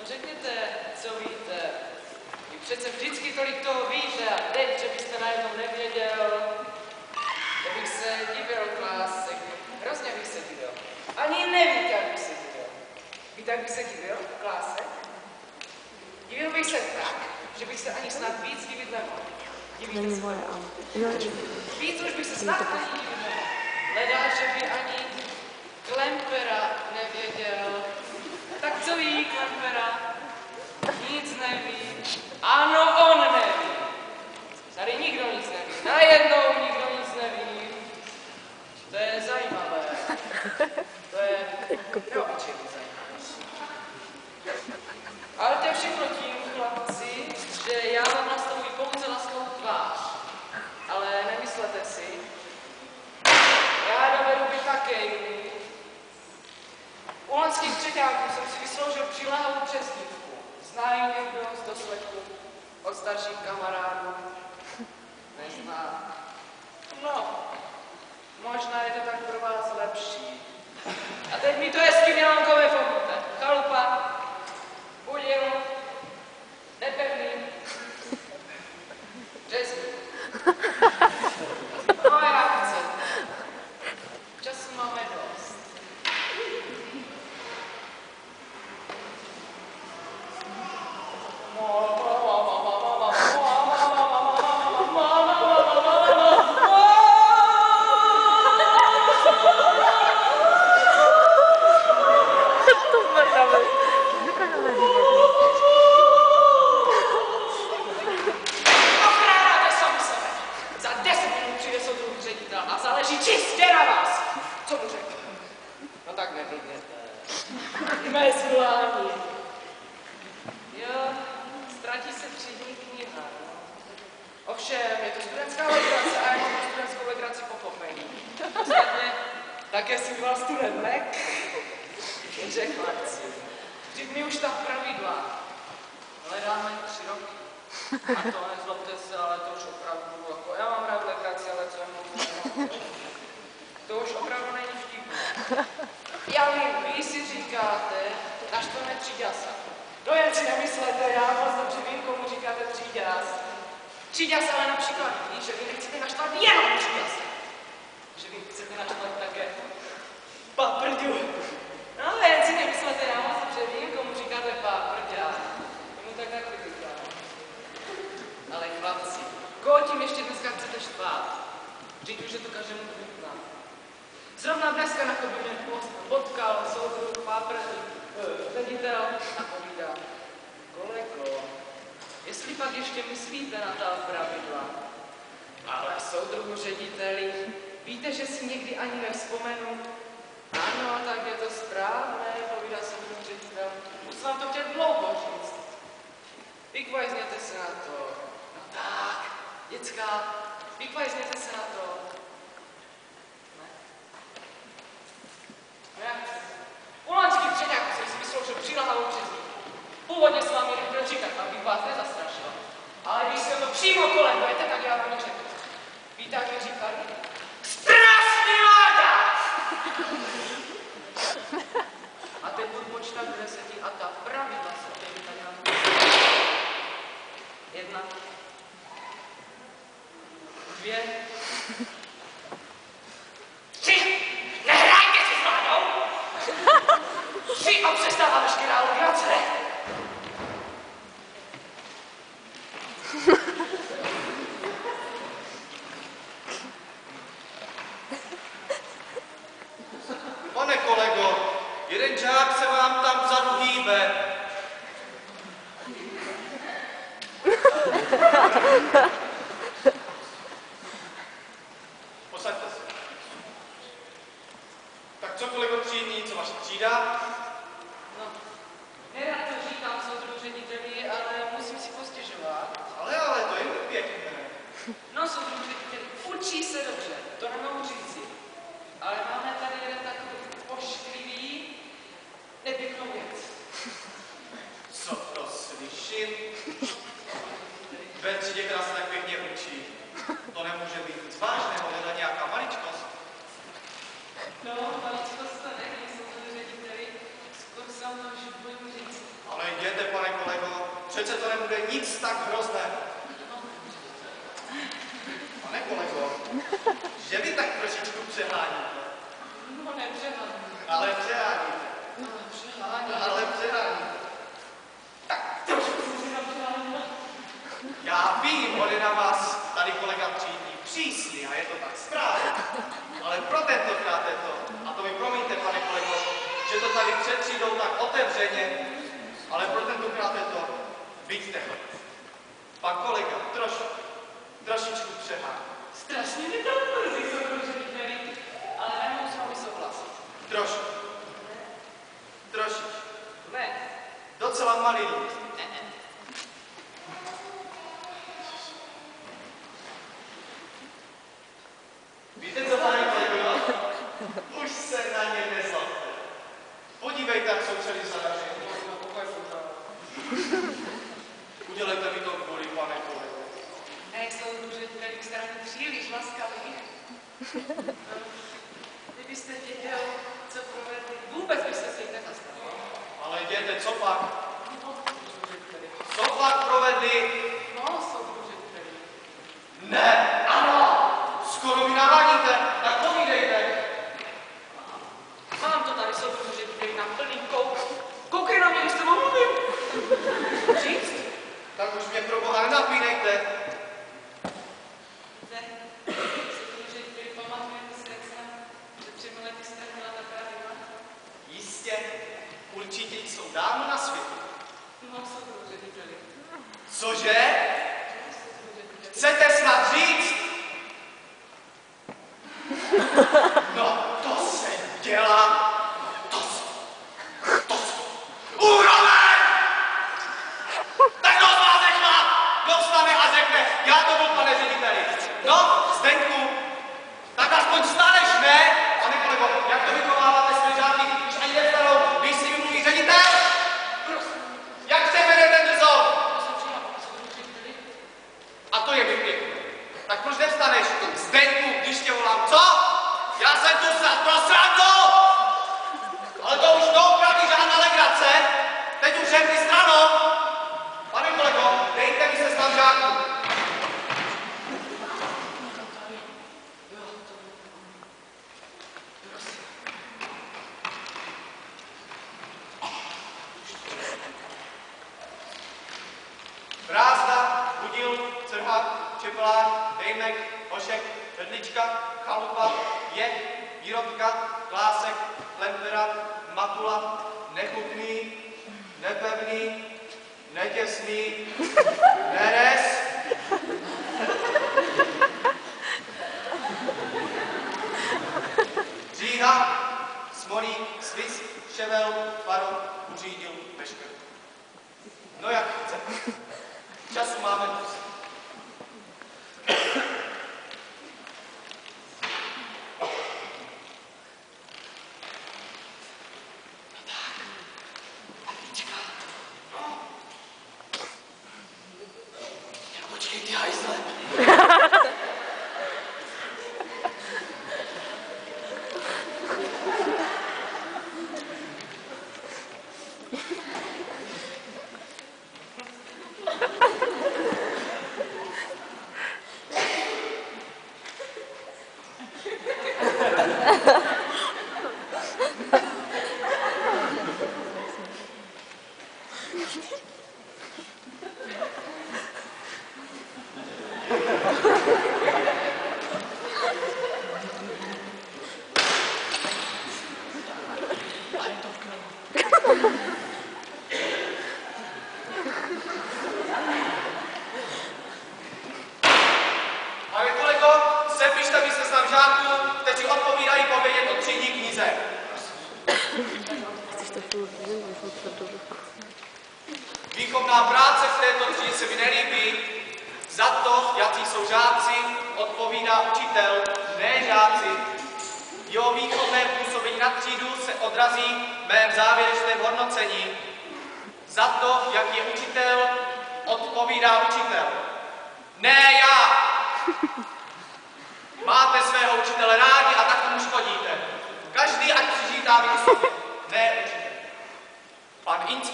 řekněte, co víte. Vy přece vždycky tolik toho víte a teď, že byste najednou nevěděl, že bych se divil klásek. Hrozně bych se divil. Ani nevíte, jak bych se divil. Víte, jak bych se divil, klásek? Divil bych se tak, že bych se ani snad víc divit nemohl. Divíte se tomu? Víc už bych se snad ani divit nemohl. Hledá, že by ani Klempera nevěděl. Tak co ví Klempera? Nic neví. Ano, on neví. Tady nikdo nic neví. Najednou nikdo nic neví. To je zajímavé. To je neobyčejně zajímavé. Ale to je všechno tím, chlapci, že já vám nastavuji pouze laskavou tvář. Ale nemyslete si, já dovedu být také jiný. U lanských třeťáků jsem si vysloužil přiléhavou přezdívku. Zná ji někdo z doslechu od starších kamarádů? Nezná. No, možná je to tak pro vás lepší. A teď mi to hezky Milankové pomůžte. Chalupa, budil, nepevný, řezný. No jak chcete. Času máme dost. A záleží čistě na vás. Co mu řekl? No tak neblbněte. Mezvládní. Jo, ztratí se třídní kniha. Ovšem, je to studentská legrace a já mám tu studentskou legraci pochopení. Ostatně, také si býval student, ne? Jenže chlapci, vždyť my už ta pravidla hledáme 3 roky. A to nezlobte se, ale to už opravdu, jako já mám rád legraci, ale co je moc. To už opravdu není vtipné. Já vím, vy si říkáte, naštvané tříďasa. No jen si nemyslete, já moc dobře vím, komu říkáte tříďas. Tříďas ale například ví, že vy nechcete naštvat jenom tříďasa. Že vy chcete naštvat také paprďu. No jen si nemyslete, já moc dobře vím, komu říkáte paprďa. Tomu tak taky říkám. Ale chlapci, koho tím ještě dneska chcete štvát? Vždyť už je to každému chutná. Zrovna dneska na chodbě mě potkal soudruh ředitel a povídá: kolego, jestli pak ještě myslíte na ta pravidla, ale soudruhu řediteli, víte, že si někdy ani nevzpomenu? Ano, tak je to správné, povídá soudruh ředitel. Už jsem vám to chtěl dlouho říct. Vykvajzněte se na to. No tak, děcka, vykvajzněte se na to. Ne? No jak? U lanských třeňáků jsem si vysloužil přiléhavou přezdívku. Původně s vámi nechtěl říkat, abych vás nezastrašil. Ale když jsem to přímo kolem budete, tak já vám neřekl. Víte, jak mi říkali? Strašný láda! A teď budu počítat do 10 a ta pravidla se objeví tady na mě. 1, 2, 3. Nehrajte si s vládou! 3 a přestává veškerá legrace. Pane kolego, jeden žák se vám tam vzadu hýbe. Posaďte se. Tak co, kolego třídní, co vaše třída? No, nerad to říkám soudruhu řediteli, ale musím si postěžovat. Ale, to je pěkné. No, soudruhu řediteli, učí se dobře, to nemohu říci. Ale máme tady jeden takový pošklivý, nepěknou věc. Co to slyším? Ve třídě, která se tak pěkně učí. To nemůže být nic vážného, je to nějaká maličkost. No, maličkost to není, soudruhu řediteli, skoro jsem to už budu říct. Ale jděte, přece to nebude nic tak hrozného. Pane kolego, že vy tak trošičku přeháníte? No nepřeháním. Ale přeháníte. Ale přeháníte. Tak trošku si tam přeháníte. Já vím, on je na vás tady kolega třídní přísný a je to tak správně. Ale pro tentokrát je to, a to mi promiňte, pane kolego, že to tady před třídou tak otevřeně, ale pro tentokrát je to, vidíte. Pan kolega trošičku přehání. Strašně mi to mrzí, soudružiteli, ale nemohu s vámi souhlasit. Trošičku. Ne. Docela malý lid. Víte co, pane kolego? Už se na ně nezlobte. Podívejte, jak jsou celý zaražení. Udělejte mi to kvůli, pane kolego. Ne, soudružiteli, jste na mě příliš laskavý. Kdybyste věděl, co provedli, vůbec byste se jich nezastavil. Ale jděte, co pak? Co pak provedli? No, soudružiteli. Ne! Ano! Skoro mi naháníte, tak povídejte. Mám to tady, soudružiteli, na plný kouk. Koukej na mě, když se mluvím. Říct? Tak už mě pro boha nenapínejte. Ne, soudružiteli, pamatujete si, jak jsem před 3 lety strhnula ta pravidla? Jistě, určitě jsou dávno na světě. No, soudružiteli. Cože? Chcete snad říct? No, to se dělá. To se. Úroveň! Tak kdo z vás řekla? Kdo vstane a řekne, já to byl, pane řediteli. No, Zdeňku, tak aspoň staneš, ne? Pane kolego, jak to vychováváte své žáky, když ani nevstanou, když si vymluví ředitel? Jak se jmenuje ten drzol? A to je mi pěkné. Tak proč nevstaneš, Zdeňku, když tě volám, co? Já jsem tu snad pro srandu! Ale to už doopravdy žádná legrace. Teď už řekni stranou. Pane kolego, dejte mi se snad žáků. Brázda, Budil, Crhák, Čepelák, Dejmek, Hošek, Hrdlička, Chalupa, Jeh, Výrodka, Klásek, Klempera, Matula, Nechutný, Nepevný, Netěsný, Neres, Říha, Smolík, Sviz, Ševel, Faro, Uřídil, Vešker. No jak chcete. Času máme dost. Počkej, ty hajzle. Pane kolego, sepište mi seznam žáků, kteří odpovídají povědět o třídní knize. Výchovná práce v této třídě se mi nelíbí. Za to, jaký jsou žáci, odpovídá učitel, ne žáci. Jeho výchovné působení na třídu se odrazí v mém závěrečném hodnocení. Za to, jak je učitel, odpovídá učitel. Ne já! Máte svého učitele rádi a tak tomu škodíte. Každý, ať přižítá v sobě. Ne učitel. Pan inspektor